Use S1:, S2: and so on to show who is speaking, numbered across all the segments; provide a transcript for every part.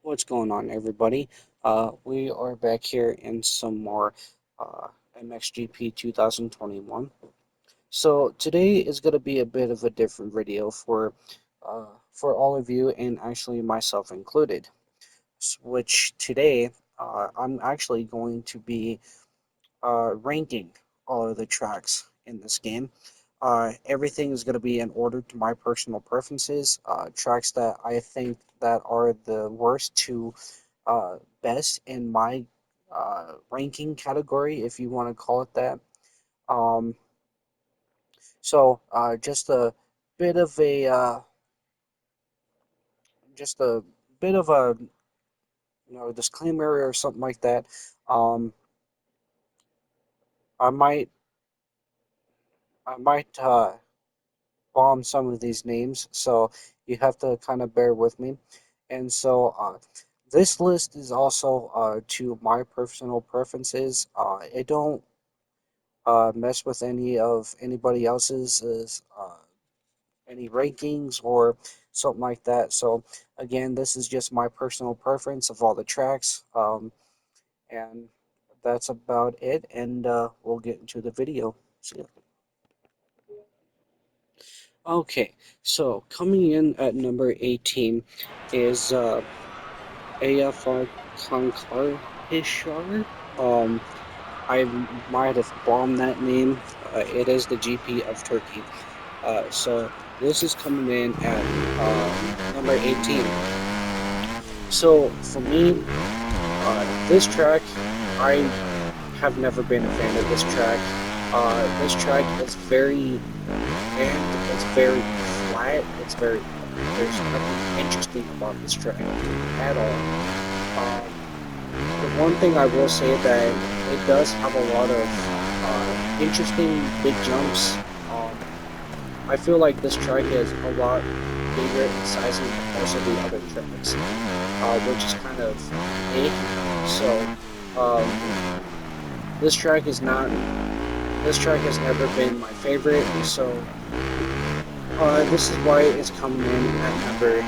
S1: What's going on, everybody? We are back here in some more uh, MXGP 2021. So today is going to be a bit of a different video for all of you, and actually myself included. Which today I'm actually going to be ranking all of the tracks in this game. Everything is going to be in order to my personal preferences. Tracks that I think that are the worst to best in my ranking category, if you want to call it that. Um, just a bit of a just a bit of a disclaimer or something like that. Um, I might I might bomb some of these names, so you have to kind of bear with me. And so this list is also to my personal preferences. I don't mess with any of anybody else's any rankings or something like that. So again, this is just my personal preference of all the tracks, and that's about it. And we'll get into the video. See ya. Okay, so coming in at number 18 is AFR Kankar. I might have bombed that name. It is the GP of Turkey. So this is coming in at number 18. So for me, this track, I have never been a fan of this track. This track is very and it's very flat. There's nothing interesting about this track at all. The one thing I will say that it does have a lot of interesting big jumps. Um, I feel like this track is a lot bigger in size than most of the other tracks, which is kind of eh. So this track is not. This track has never been my favorite, so this is why it's coming in at number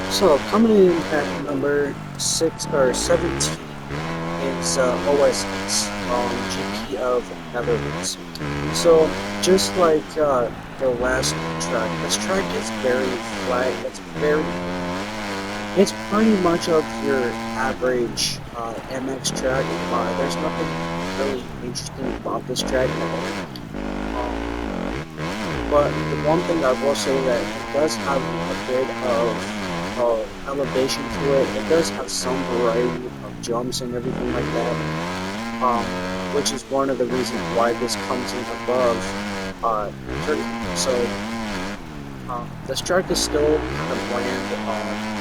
S1: 8. So coming in at number 6 or 17 is OSX, GP of Netherlands. So just like the last track, this track is very flat. It's pretty much of your average MX track. There's nothing really interesting about this track at all. But the one thing I will say that it does have a bit of elevation to it. It does have some variety of jumps and everything like that, which is one of the reasons why this comes in above 30. So this track is still kind of bland.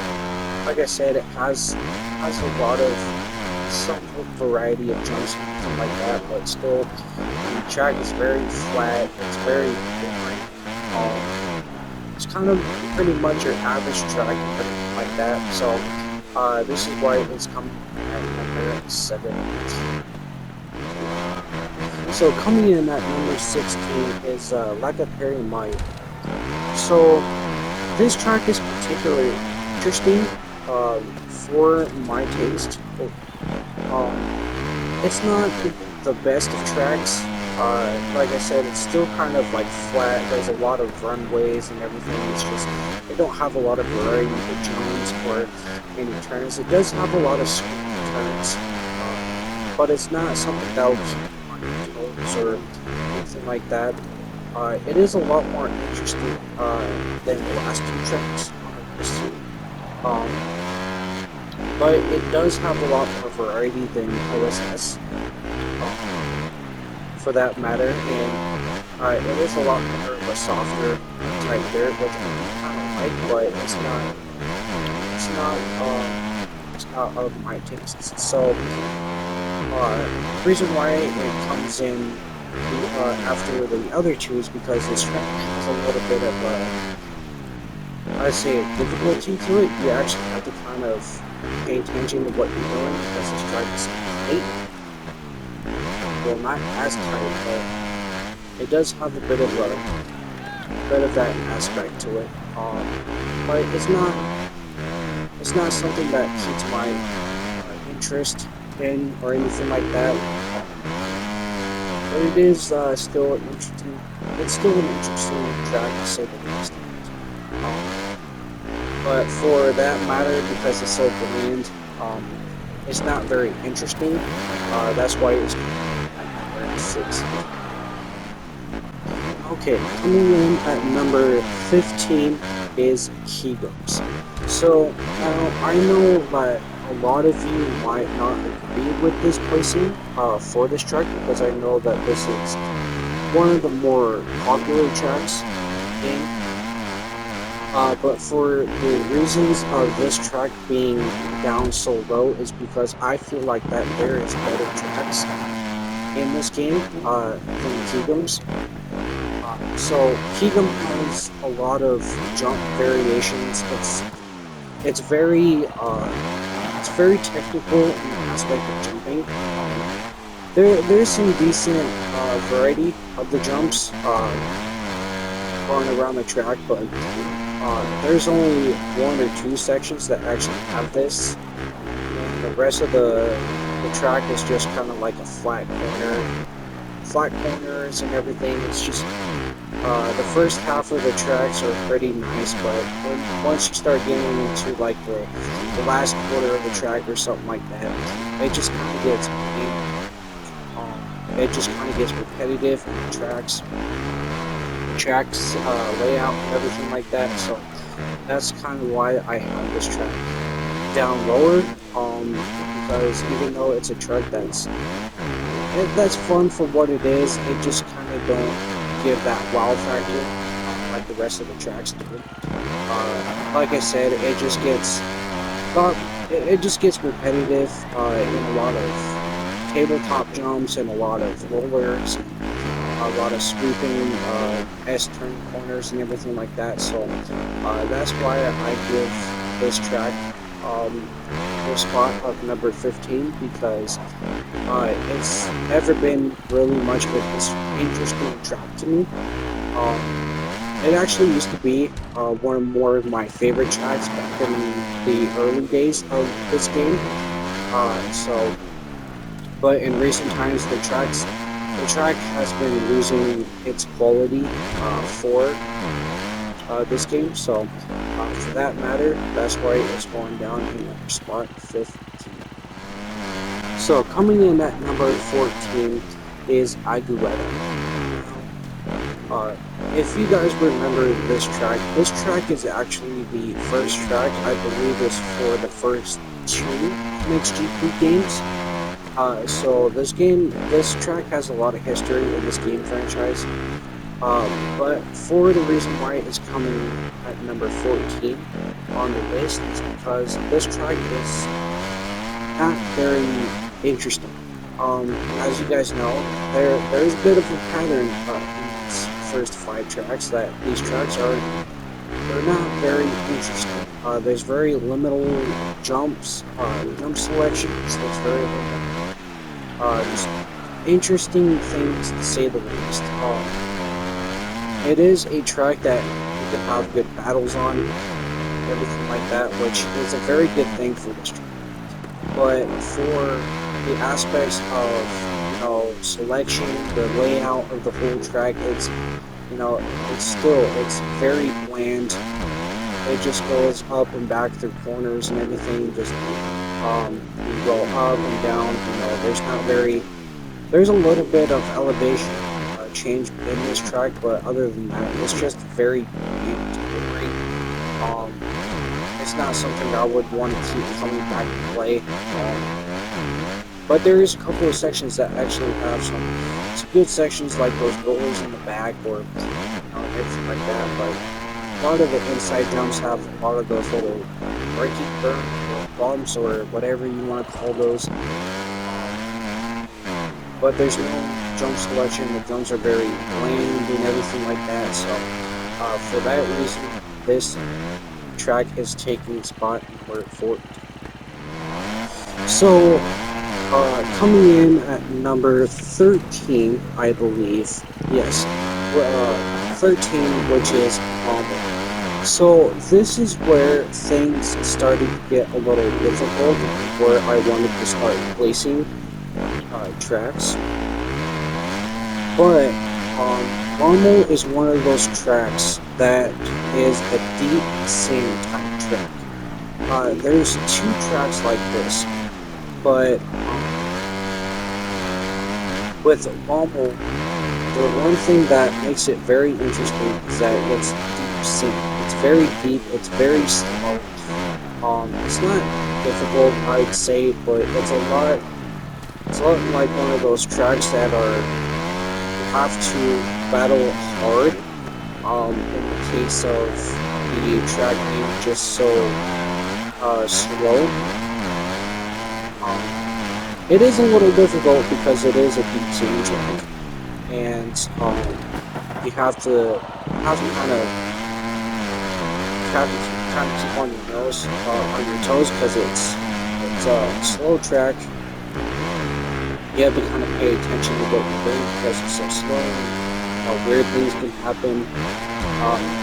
S1: Like I said, it has a lot of some variety of jumps and everything like that, but still the track is very flat. It's very boring. It's kind of pretty much your average track and everything like that. So this is why it's coming at number 7. So coming in at number 16 is Like a Perry Mine. So this track is particularly interesting for my taste. It's not the best of tracks. Like I said, it's still kind of like flat. There's a lot of runways and everything. It's just they don't have a lot of variety with jumps or any turns. It does have a lot of smooth turns, but it's not something that will keep you on your toes or anything like that. It is a lot more interesting than the last 2 tracks on this too. But it does have a lot more variety than OSS, for that matter, and it is a lot more of a softer type dirt, which I kind of like, but it's not of my tastes. So, the reason why it comes in after the other 2 is because this track has a little bit of I'd say difficulty to it. You actually have to kind of pay attention to what you're doing because this track is tight. Well, not as tight, but it does have a bit of that aspect to it. but it's not something that keeps my interest in or anything like that. But it is still interesting. It's still an interesting track to say the least. Um, but for that matter, because it's so bland, it's not very interesting. That's why it's at number 6. Okay, coming in at number 15 is Kegums. So now I know that a lot of you might not agree with this placing for this track because I know that this is one of the more popular tracks in. But for the reasons of this track being down so low is because I feel like that there is better tracks in this game than Kegums. So Kegum has a lot of jump variations. It's very technical in the aspect of jumping. There's some decent variety of the jumps going around the track, but there's only 1 or 2 sections that actually have this. And the rest of the track is just kind of like a flat corners and everything. It's just the first half of the tracks are pretty nice, but once you start getting into like the last quarter of the track or something like that, it just kind of gets repetitive in the tracks layout and everything like that. So that's kind of why I have this track down lower. Because even though it's a track that's fun for what it is, it just kind of don't give that wow factor like the rest of the tracks do. Like I said, it just gets repetitive in a lot of tabletop jumps and a lot of rollers, a lot of swooping S-turn corners and everything like that. So that's why I give this track the spot of number 15 because it's never been really much of an interesting track to me. It actually used to be one of more of my favorite tracks back in the early days of this game. But in recent times, the track has been losing its quality for this game. So for that matter, that's why it's going down in spot 15. So coming in at number 14 is Aguero. If you guys remember this track is actually the first track I believe is for the first 2 MXGP games. So this track has a lot of history in this game franchise. But for the reason why it's coming at number 14 on the list is because this track is not very interesting. As you guys know, there's a bit of a pattern in these first 5 tracks that these tracks they're not very interesting. There's very limited jumps, jump selections. That's very limited. Just interesting things to say the least. It is a track that you can have good battles on, everything like that, which is a very good thing for this track. But for the aspects of selection, the layout of the whole track, it's very bland. It just goes up and back through corners and everything. Just you go up and down. There's a little bit of elevation change in this track, but other than that, it's just very bland. It's not something I would want to keep coming back to play. But there is a couple of sections that actually have some good sections, like those rollers in the back or everything like that. But a lot of the inside jumps have a lot of those little breaking bumps or whatever you want to call those. But there's no jump selection. The jumps are very bland and everything like that. So for that reason, this track is taking spot number 14. So coming in at number 13, I believe. Yes. 13, which is Humble. So this is where things started to get a little difficult, where I wanted to start placing tracks. But Rommel is one of those tracks that is a deep sand type track. There's two tracks like this, but with Rommel, the one thing that makes it very interesting is that it's deep sand. It's very deep. It's very slow. It's not difficult, I'd say, but it's a lot. It's a lot like one of those tracks that are you have to battle hard. In the case of the track being just so slow, it is a little difficult because it is a deep sand track, and you have to kind of keep on your nose on your toes because it's a slow track. You have to kind of pay attention to what you're doing because it's so slow. Weird things can happen.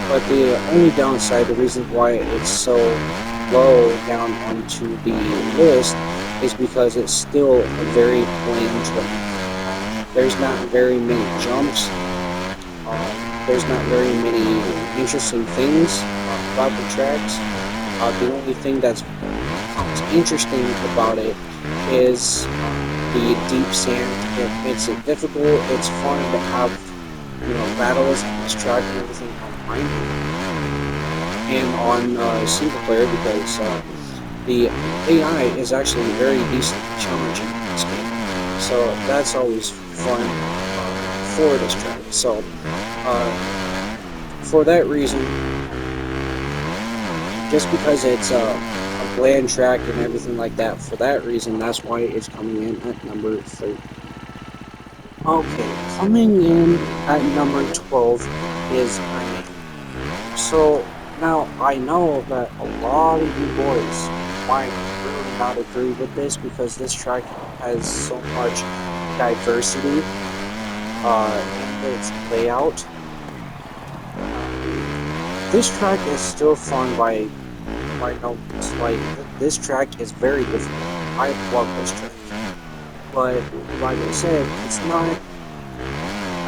S1: But the only downside, the reason why it's so low down onto the list, is because it's still a very plain track. There's not very many jumps. There's not very many interesting things about the tracks. The only thing that's interesting about it is the deep sand. It makes it difficult. It's fun to have, battles on this track and everything online and on single player because the AI is actually very decently challenging in this game. So that's always fun for this track. So for that reason, just because it's a bland track and everything like that, for that reason, that's why it's coming in at number 30. Okay, coming in at number 12 is Annie. So now I know that a lot of you boys might really not agree with this because this track has so much diversity in its layout. This track is still fun by no means. Like, this track is very difficult. I love this track. But like I said, it's not.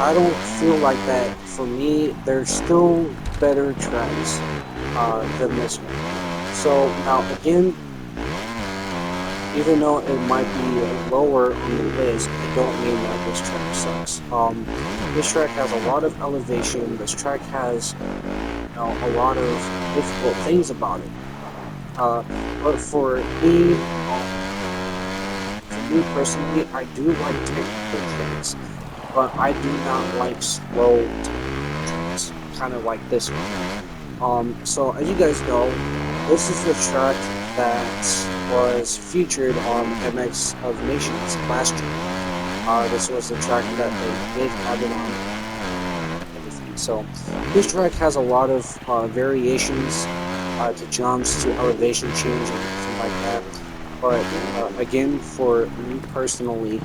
S1: I don't feel like that. For me, there's still better tracks than this one. So now again, even though it might be lower on the list, it don't mean that this track sucks. This track has a lot of elevation. This track has a lot of difficult things about it. But for me personally, I do like technical tracks, but I do not like slow technical tracks, kind of like this one. So as you guys know, this is the track that was featured on MX of Nations last year. This was the track that they did have it on everything. So this track has a lot of variations to jumps, to elevation change, and everything like that. But again, for me personally,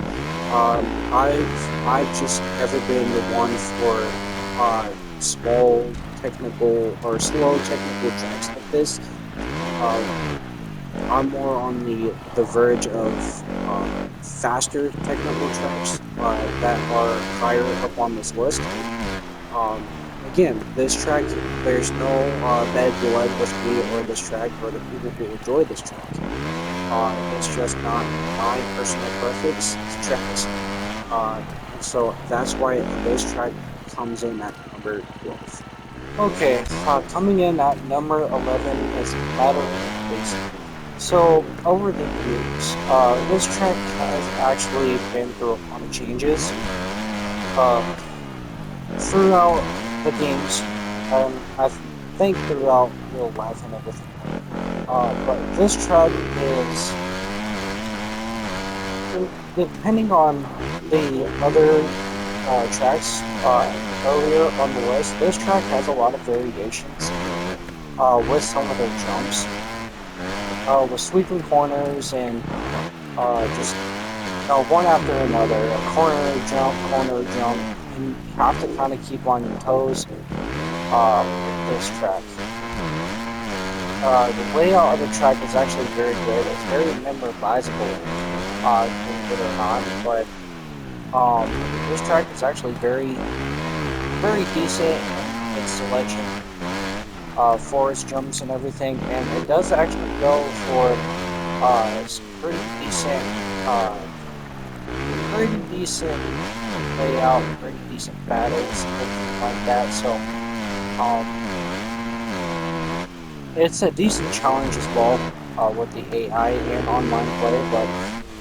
S1: I've just never been the one for small technical or slow technical tracks like this. I'm more on the verge of faster technical tracks that are higher up on this list. Again, this track, there's no bad blood with me or this track or the people who enjoy this track. It's just not my personal preference tracks. So that's why this track comes in at number 12. Okay, coming in at number 11 is Battery Basic. So over the years, this track has actually been through a lot of changes throughout the games, and I think throughout real life and everything. But this track is, depending on the other tracks earlier on the list, this track has a lot of variations with some of their jumps, with sweeping corners and just one after another, a corner jump, and you have to kind of keep on your toes with this track. the layout of the track is actually very good. It's very memorizable, believe it or not. But this track is actually very decent in its selection for its jumps and everything, and it does actually go for some pretty decent layout, pretty decent battles, everything like that. So um, it's a decent challenge as well with the AI and online play. But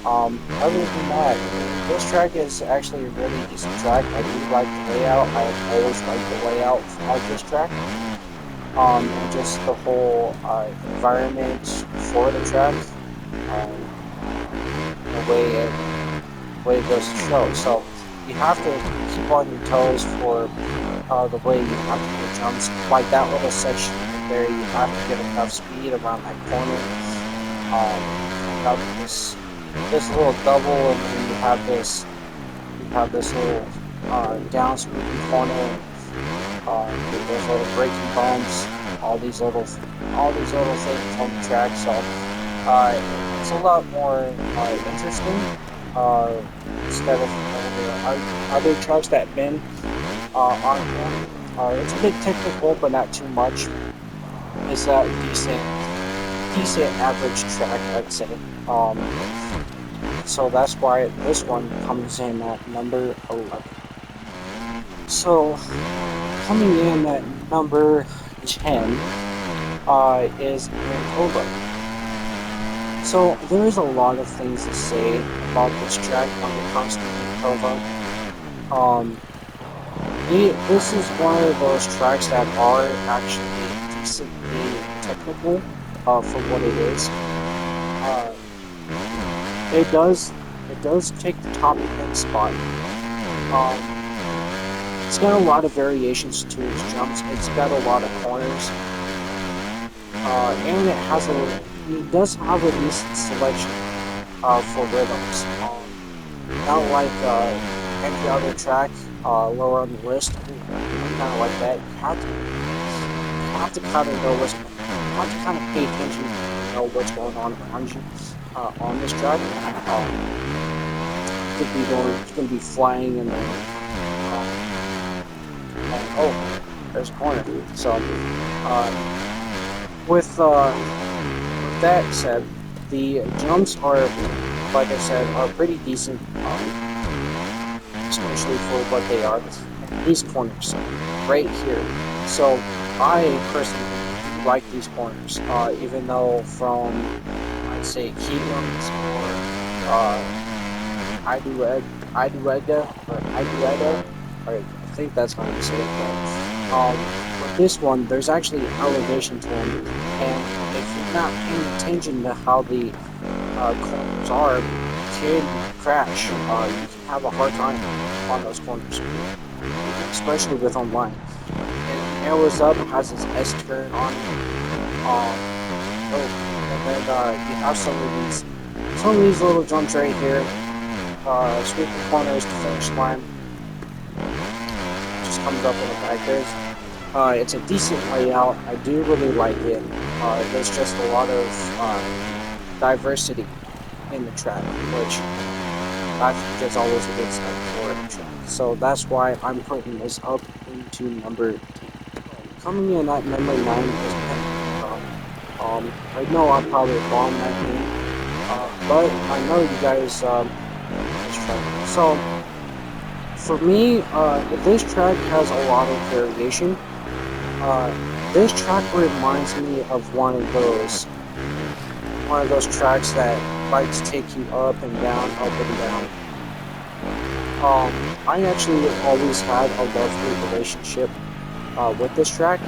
S1: other than that, I mean, this track is actually a really decent track. I do like the layout. I've always liked the layout of this track. And just the whole environment for the track, um, the way it goes to show. So you have to keep on your toes for the way you have to get jumps. Like that little section right there, you have to get enough speed around that corner. Coming up this little double, and then you have this little down swooping corner. With those little braking bumps, all these little things on the track. So it's a lot more interesting instead of other tracks that have been on here. It's a bit technical, but not too much. It's a decent average track, I'd say. So that's why this one comes in at number 11. So coming in at number 10 is Manitoba. So there is a lot of things to say about this track when it comes to Manitoba. Um, this is one of those tracks that are actually decently technical for what it is. Uh, it does take the top 10 spot. Um, it's got a lot of variations to its jumps. It's got a lot of corners. And it does have a decent selection for rhythms. Not like any other track lower on the list, kind of like that. You have to kind of know you have to kind of pay attention to know what's going on around you on this track. You could be flying and then oh, there's a corner. So with that said, the jumps are, like I said, are pretty decent, especially for what they are. And these corners, right here. So I personally do like these corners, even though from, I'd say, Keylands or Idueda, or I think that's how you say it. But with this one, there's actually elevation to them, and if you're not paying attention to how the corners are, you can crash. You can have a hard time on those corners, especially with online. It arrows up, has its S turn on it. And then you have some of these little jumps right here. Sweeping corners to finish line. Just comes up in the back there. It's a decent layout. I do really like it. There's just a lot of diversity in the track, which I think is always a good sign for a track. So that's why I'm putting this up into number 10. Coming in at number 9 is I know I probably bombed that game, but I know you guys this track. So for me, this track has a lot of variation. This track reminds me of one of those tracks that like to take you up and down, up and down. I actually always had a love-hate relationship with this track.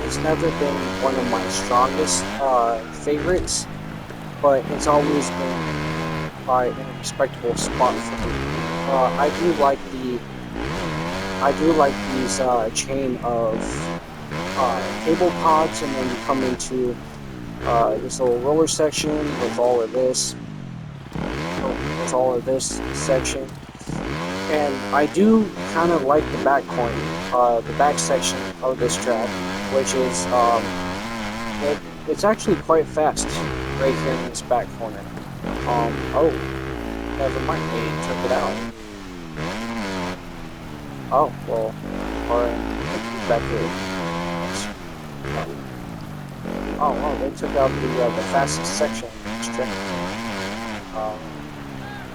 S1: It's never been one of my strongest favorites, but it's always been in a respectable spot for me. I do like these chain of cable pods, and then you come into this little roller section with all of this section. And I do kind of like the back corner, the back section of this track, which is it's actually quite fast right here in this back corner. Oh, never mind, they took it out. Oh, well, alright, back here. Oh, well, they took out the fastest section of this track.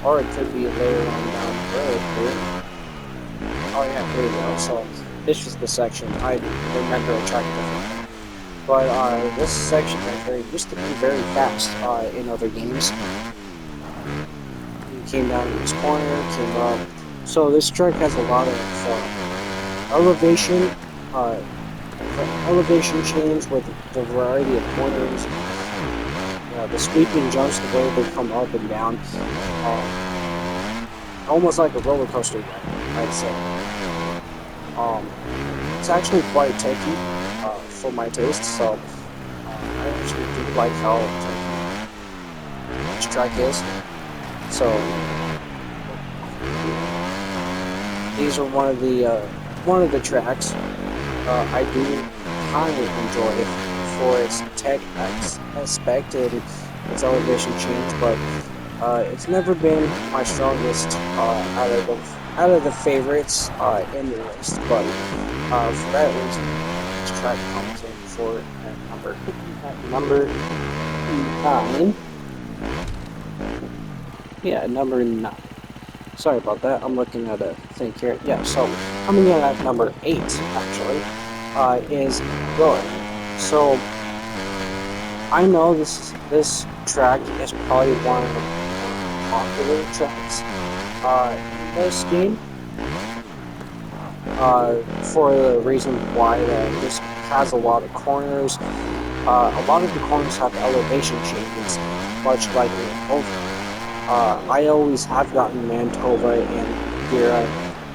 S1: Or it could be later on down the road here. Oh yeah, here we go. So this is the section. I remember a track differently. But this section right here used to be very fast in other games. You came down to this corner, came up. So this track has a lot of elevation, uh, elevation change with the variety of corners. The sweeping jumps, the way they come up and down. Almost like a roller coaster ride, I'd say. It's actually quite techy for my taste, so I actually do like how techy this track is. So these are one of the tracks I do highly enjoy for its tech aspect and its elevation change, but it's never been my strongest out of the favorites in the list. But for that reason, this track comes in for number 9. Yeah, number 9. Sorry about that. I'm looking at a thing here. Yeah, so coming in at number 8 actually is Roar. So I know this track is probably one of the more popular tracks in this game. For the reason why that this has a lot of corners. A lot of the corners have elevation changes, much like Mantova. I always have gotten Mantova and Gira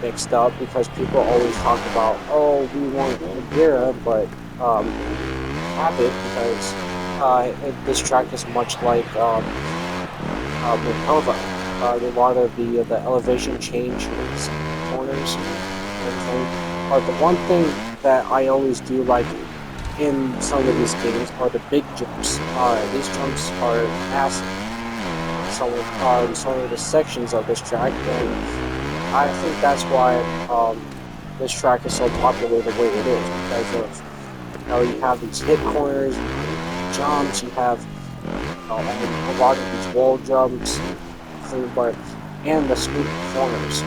S1: mixed up because people always talk about, oh, we want Gira, but have it because this track is much like Mantova. A lot of the elevation change corners and everything. But the one thing that I always do like in some of these games are the big jumps. These jumps are massive. Some of the sections of this track, and I think that's why this track is so popular the way it is, because of you have these hit corners, jumps, you have a lot of these wall jumps, and the scoop corners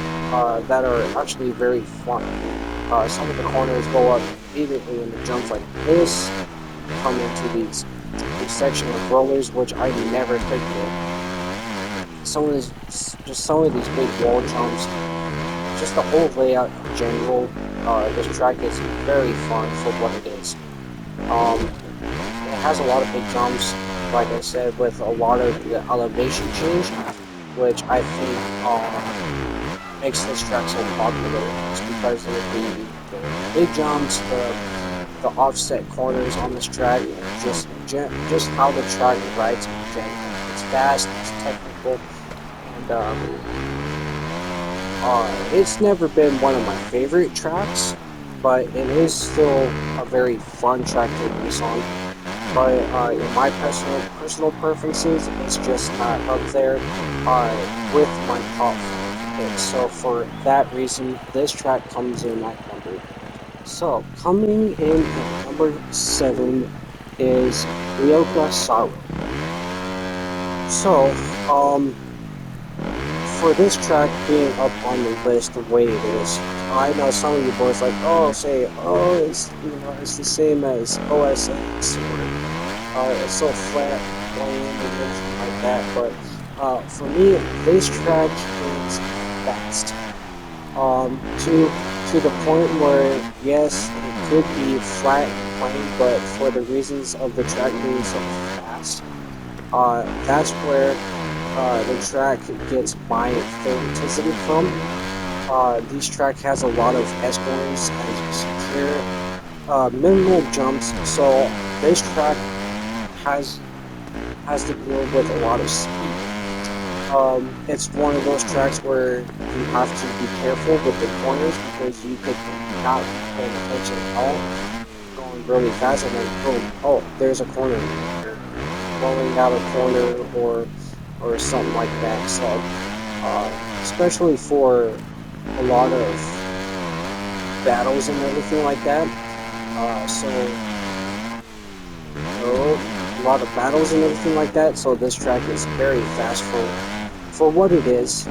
S1: that are actually very fun. Some of the corners go up immediately in the jumps like this, come into these section of rollers, which I never could do. Some of these big wall jumps, just the whole layout in general. This track is very fun for what it is. It has a lot of big jumps, like I said, with a lot of the elevation change, which I think makes this track so popular. It's because of the big jumps, the offset corners on this track, and just how the track rides in general. It's fast, it's technical, and it's never been one of my favorite tracks, but it is still a very fun track to race on. But in my personal preferences, it's just not up there with my top picks. So for that reason, this track comes in at number. So coming in at number 7 is Ryoka Saru. So for this track being up on the list the way it is, I know some of you boys like, it's it's the same as OSX, or it's so flat, bland, and everything like that. But for me, this track is fast. To the point where yes, it could be flat and plain, but for the reasons of the track being so fast, that's where the track gets my favoritism from. This track has a lot of S-corners, as you see here, minimal jumps, so this track has to deal with a lot of speed. It's one of those tracks where you have to be careful with the corners because you could not be paying attention at all, going really fast, and then boom, oh, there's a corner. You're blowing out a corner or something like that. So, especially for a lot of battles and everything like that. A lot of battles and everything like that. So this track is very fast for what it is.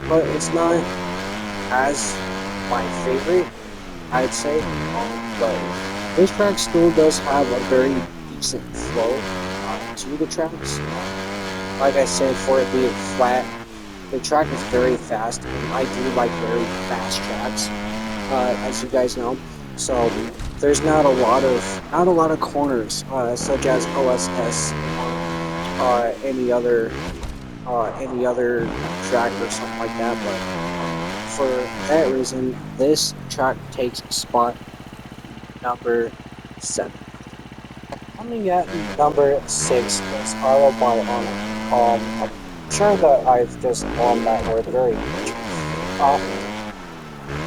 S1: But it's not as my favorite, I'd say. But this track still does have a very decent flow to the tracks. Like I said, for it being flat, the track is very fast, and I do like very fast tracks, as you guys know. So there's not a lot of corners, such as OSS or any other track or something like that. But for that reason, this track takes spot number 7. Coming at number 6 is Autobionic. I'm sure that I've just on that word very much. Um,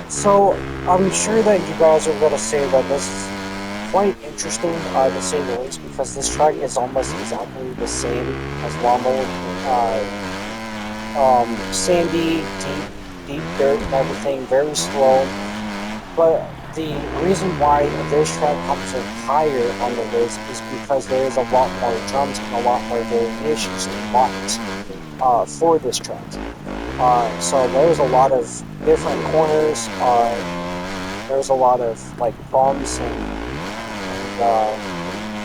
S1: so I'm sure that you guys are going to say that this is quite interesting, to say the least, because this track is almost exactly the same as normal. Sandy, deep dirt and everything, very slow. But the reason why this track comes in higher on the list is because there is a lot more drums and a lot more variations and lines for this track. So there's a lot of different corners. There's a lot of like bumps and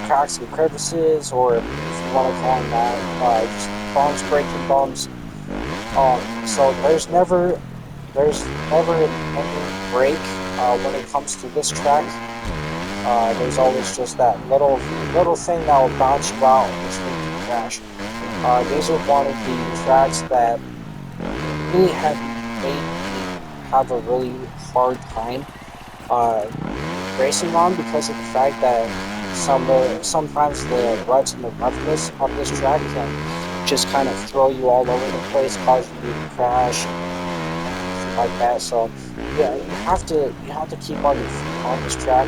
S1: cracks and crevices, or if you want to call them that, just bumps, breaking bumps. So there's never any break when it comes to this track. There's always just that little thing that will bounce you out which make you crash. These are one of the tracks that really have made me have a really hard time uh, racing on, because of the fact that sometimes the ruts and the roughness of this track can just kind of throw you all over the place, causing you to crash and like that. So yeah, you have to keep on your feet on this track.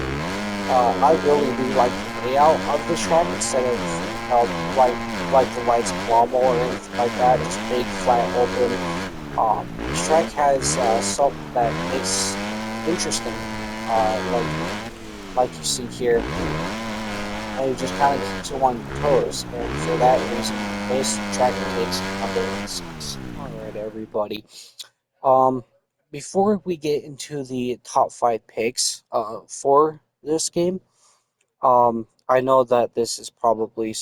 S1: I really do like the layout of this track instead of like the lights global or anything like that. It's big, flat, open. This track has something that makes interesting, like you see here, and it just kind of keeps you on your toes. And for that reason, this track takes number 6. All right, everybody. Um, Before we get into the top 5 picks for this game, I know that this is probably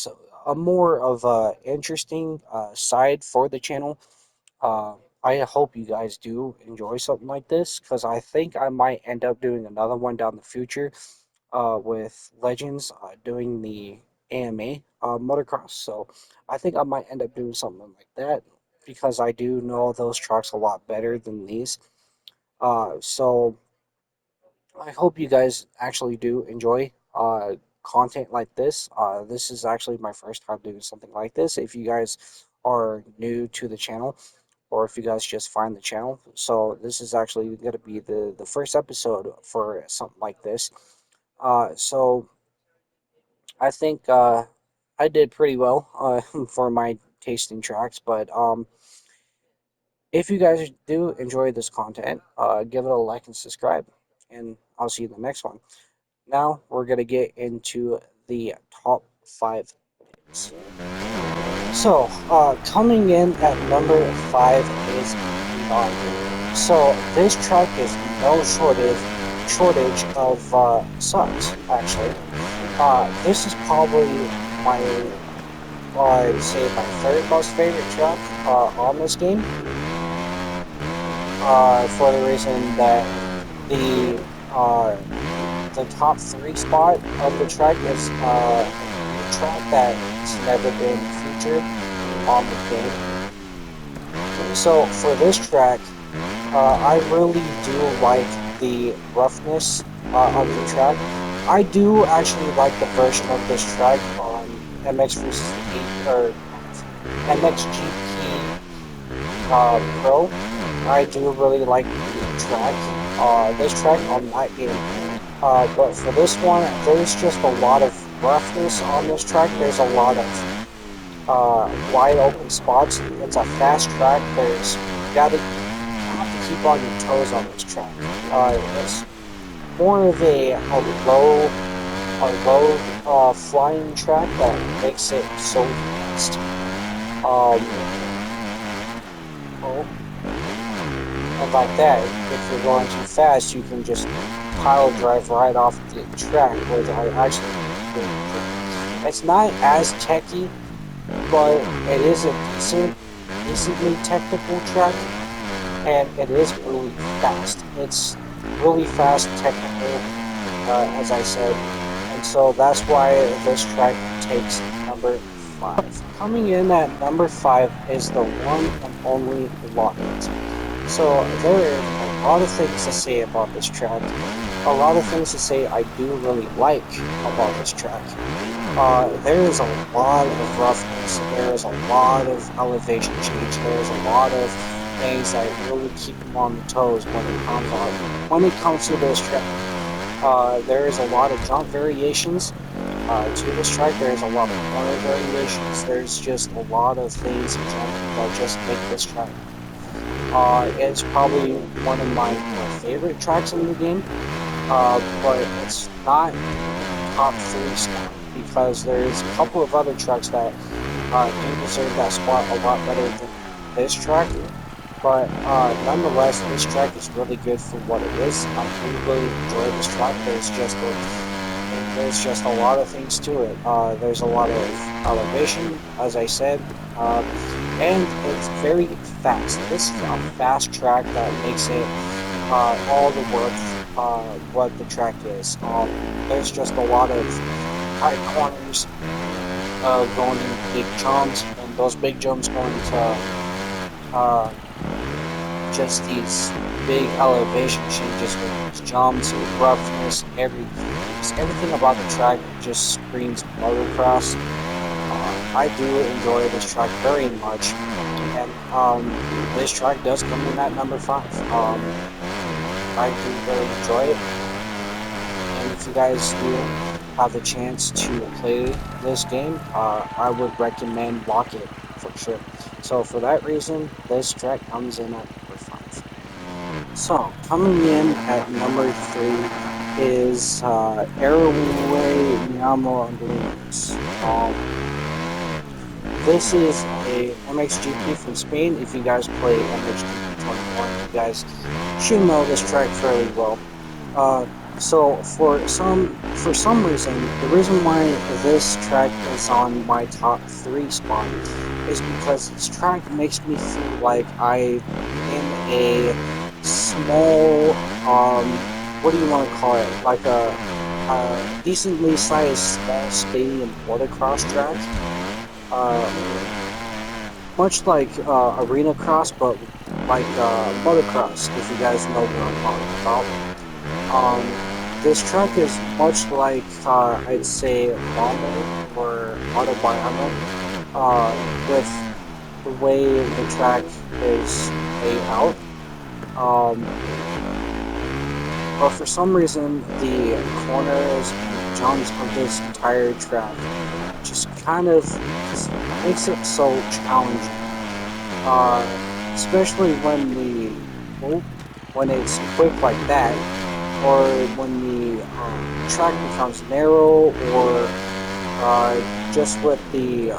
S1: a more of a interesting side for the channel. Uh, I hope you guys do enjoy something like this, because I think I might end up doing another one down the future with Legends doing the AMA motocross. So I think I might end up doing something like that, because I do know those trucks a lot better than these. So I hope you guys actually do enjoy content like this. This is actually my first time doing something like this. If you guys are new to the channel, or if you guys just find the channel, so this is actually going to be the first episode for something like this. So I think I did pretty well for my tasting tracks, but if you guys do enjoy this content, give it a like and subscribe, and I'll see you in the next one. Now we're going to get into the top 5 picks. So, coming in at number 5 is Beyond. So, this track is no shortage of sucks, actually. This is probably my, I'd say my third most favorite track on this game. For the reason that the uh, the top 3 spot of the track is a track that's never been featured on the game. So for this track, I really do like the roughness of the track. I do actually like the version of this track on MX or MXGP Pro. I do really like the track. This track on that game But for this one, there's just a lot of roughness on this track. There's a lot of wide open spots. It's a fast track. You have to keep on your toes on this track. It's more of a low flying track that makes it so fast. Oh, and like that, if you're going too fast, you can just pile drive right off the track. Where I actually, it's not as techy, but it is a decently technical track, and it is really fast. It's really fast, technical, as I said, and so that's why this track takes number 5. Coming in at number 5 is the one and only Lockett. So there are a lot of things to say about this track. A lot of things to say I do really like about this track. There is a lot of roughness. There is a lot of elevation change. There is a lot of things that really keep them on the toes when it comes to this track. There is a lot of jump variations to this track. There is a lot of corner variations. There's just a lot of things in jumping that just make this track. It's probably one of my favorite tracks in the game, but it's not top 3 spot because there's a couple of other tracks that do deserve that spot a lot better than this track. But nonetheless, this track is really good for what it is. I really enjoy this track. There's just a lot of things to it. There's a lot of elevation, as I said, and it's very fast. This is a fast track that makes it all the worth what the track is. There's just a lot of high corners going into big jumps, and those big jumps going to just these big elevation changes with these jumps and roughness. Everything about the track just screams motocross. I do enjoy this track very much, and this track does come in at number 5. I do really enjoy it, and if you guys do have the chance to play this game, I would recommend Lockett for sure. So for that reason, this track comes in at number 5. So coming in at number 3 is Airway Miamo Andalunas. This is a MXGP from Spain. If you guys play MXGP21, you guys should know this track fairly well. So for some reason, the reason why this track is on my top 3 spot is because this track makes me feel like I'm in a small, what do you want to call it? Like a decently sized small stadium motocross track. Much like arena cross, but like motocross, if you guys know what I'm talking about. This track is much like, I'd say, Momo or Autobiano, with the way the track is laid out. But for some reason, the corners and jumps of this entire track just kind of makes it so challenging. Especially when it's quick like that, or when the track becomes narrow, or just with the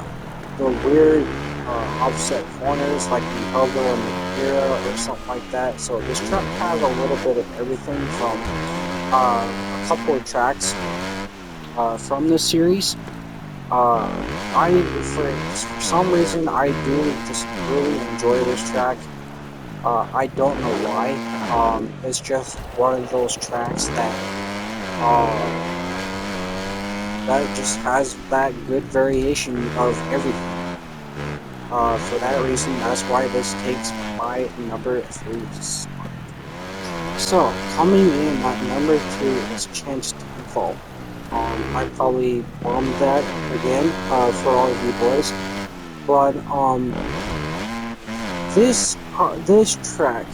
S1: weird offset corners like the Elbow and the Mira or something like that. So this track has a little bit of everything from a couple of tracks from this series. For some reason, I do just really enjoy this track. I don't know why. It's just one of those tracks that just has that good variation of everything. For that reason, that's why this takes my number 3 spot. So, coming in at number 2 is Chance to Fall. I probably bombed that again for all of you boys, but this track,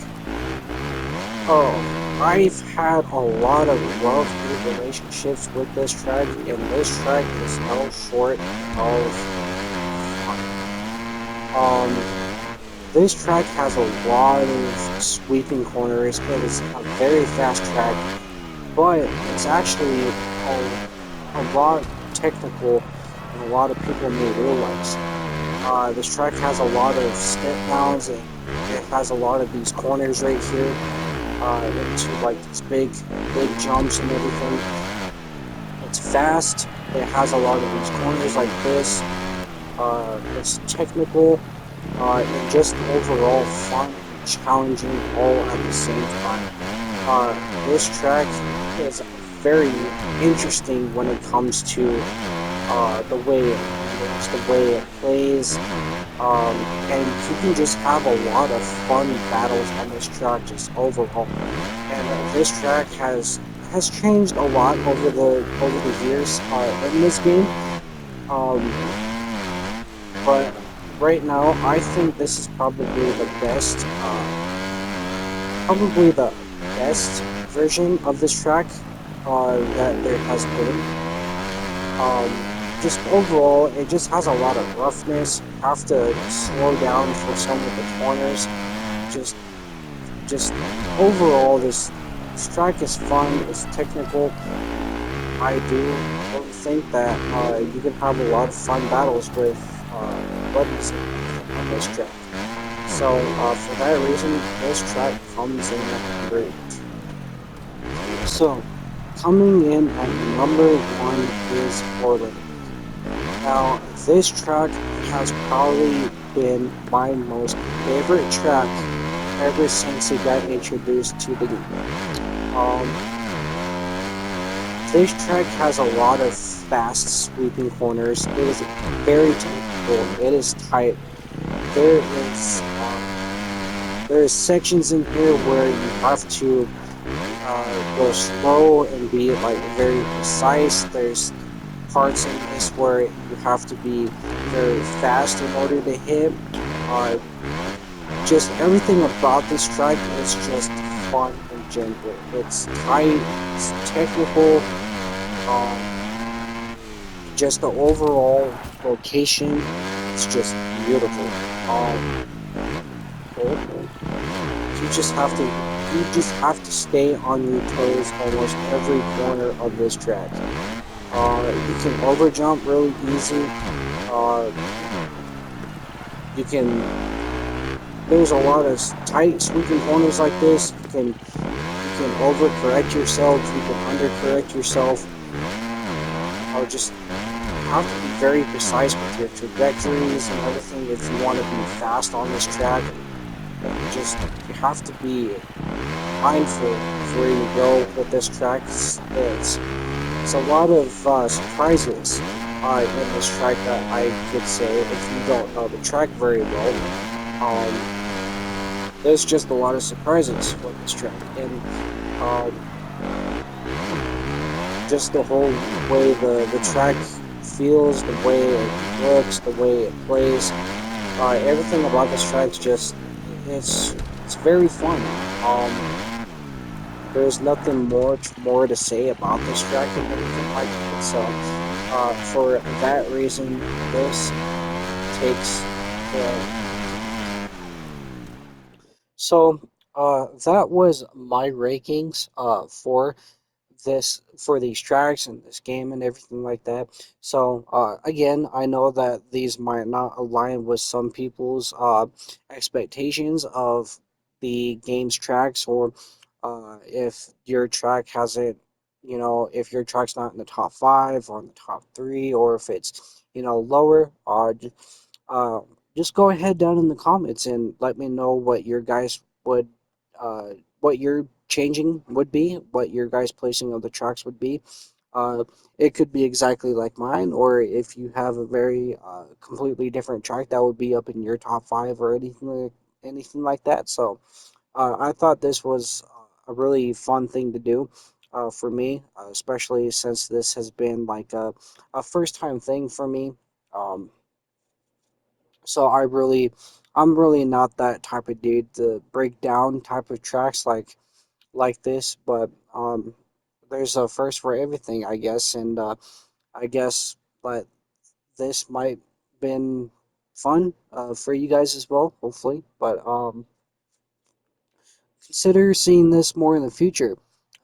S1: oh, I've had a lot of love-hate relationships with this track, and this track is no short of fun. Um, this track has a lot of sweeping corners. It is a very fast track, but it's actually a lot technical than a lot of people may realize. This track has a lot of step downs, and it has a lot of these corners right here into like these big jumps and everything. It's fast. It has a lot of these corners like this. It's technical and just overall fun and challenging all at the same time. This track is very interesting when it comes to the way it handles, the way it plays, and you can just have a lot of fun battles on this track just overall. And this track has changed a lot over the years in this game. Um, but right now, I think this is probably the best version of this track that there has been. Just overall, it just has a lot of roughness. You have to slow down for some of the corners. Just, just overall, this track is fun. It's technical. I do really think that you can have a lot of fun battles with buddies and everything on this track. So for that reason, this track comes in at number 8. So coming in at number 1 is Orland. Now, this track has probably been my most favorite track ever since it got introduced to the game. Um, this track has a lot of fast sweeping corners. It is very technical. It is tight. There is there is sections in here where you have to go slow and be like very precise. There's parts in this where you have to be very fast in order to hit. Uh, just everything about this track is just fun and gentle. It's tight, it's technical, um, just the overall location is just beautiful. You just have to stay on your toes almost every corner of this track. You can overjump really easy. Uh, you can there's a lot of tight sweeping corners like this. You can overcorrect yourself. You can undercorrect yourself. Just you have to be very precise with your trajectories and everything if you want to be fast on this track. Just you have to be mindful of where you go with this track. It's a lot of surprises in this track that I could say if you don't know the track very well. Um, there's just a lot of surprises with this track, and um, just the whole way the track feels, the way it looks, the way it plays. Everything about this track is just it's very fun. There's nothing more to say about this track and everything like that. So for that reason, this takes the. So that was my rankings for these tracks and this game and everything like that. So again, I know that these might not align with some people's expectations of the game's tracks, or if your track hasn't, if your track's not in the top 5 or in the top 3, or if it's lower. Uh, just go ahead down in the comments and let me know what your guys would, what your changing would be, what your guys' placing of the tracks would be. Uh, it could be exactly like mine, or if you have a very completely different track that would be up in your top 5 or anything like that. So I thought this was a really fun thing to do for me, especially since this has been like a first time thing for me. Um, so I'm really not that type of dude to break down type of tracks. Like like this, but there's a first for everything, I guess, and I guess, but this might been fun for you guys as well, hopefully. But consider seeing this more in the future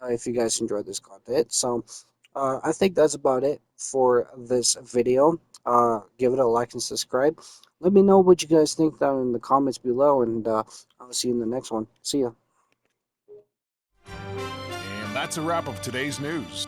S1: if you guys enjoyed this content. So I think that's about it for this video. Give it a like and subscribe. Let me know what you guys think down in the comments below, and I'll see you in the next one. See ya.
S2: And that's a wrap of today's news.